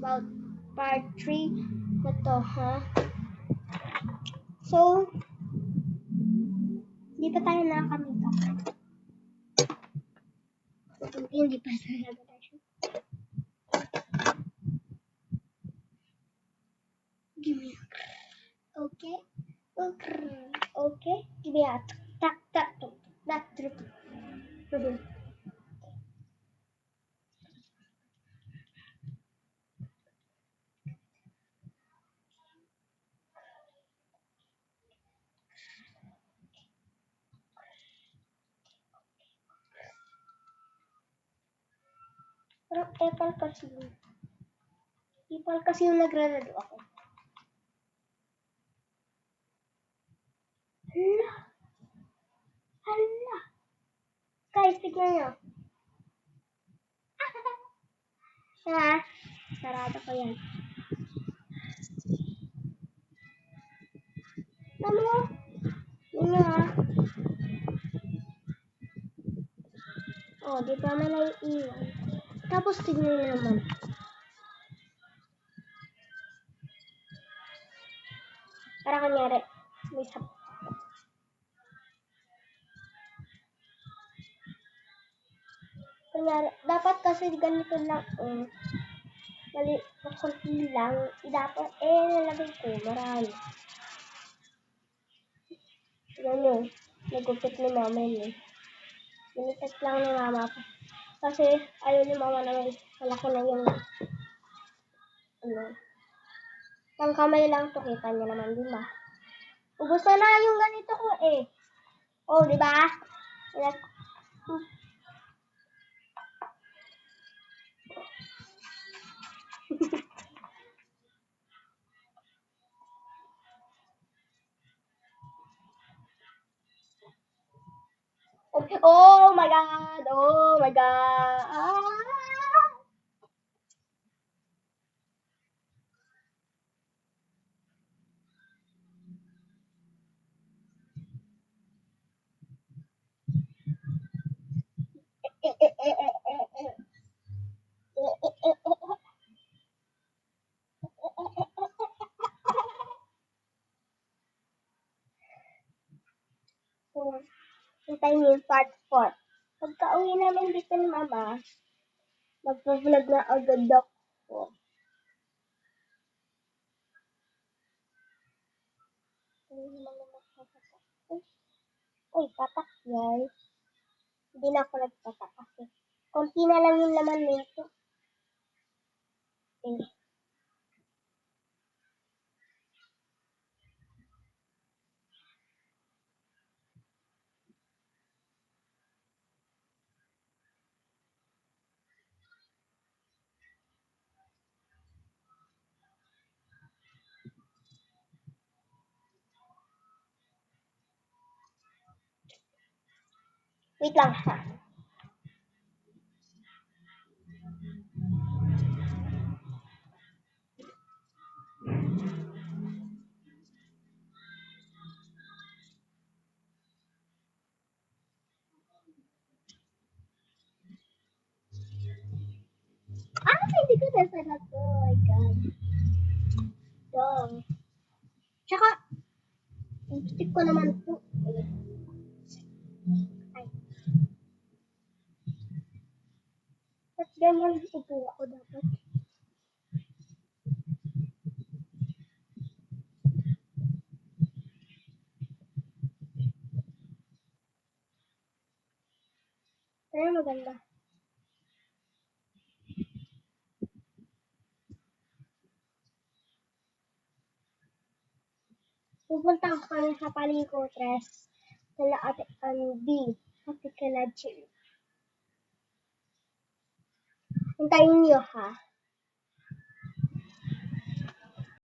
about part 3 na to, ha? So, hindi pa tayo nakaka-makeup. Hindi pa talaga tayo. Give me a... Okay. Okay. Give me a... Tak. Parang epal kasi yun. Epal kasi yung nagrarado ako. Hala! Guys, tignan nyo. Ha? Sarado ko yan. Ano? Yun ha? Oh, di ba may naiiwan? Tapos tignan nyo naman. Para kunyari, may sap. Kunyari, dapat kasi ganito lang, mali, makunti lang. Dapat, nalagay ko, marami. Yan yun, nagupit ni mama yun eh. Minipit lang ni mama ko. Kasi, ayaw ni mama na malaki na yung, pang kamay lang to, kita niya naman, di ba? Ubus na yung ganito ko eh. Oh, di ba? Oh my god! Oh my god! Hintayin niyo yung part 4. Pagka uwi namin dito ni mama, magpa-vlog na agad ako. Uy, patak guys. Hindi na ako nagpatak kasi konti na lang yung laman nito. Wait lang ha. Hindi ko nasarap to. Oh my god. Tsaka, lipstick ko naman po. Ay. Ba't ganyan upo ako dapat? Pero maganda. Pupunta ako kami sa Palingkotres. Sala Ate Andy. Ate Kalaji. Hintayin niyo ha.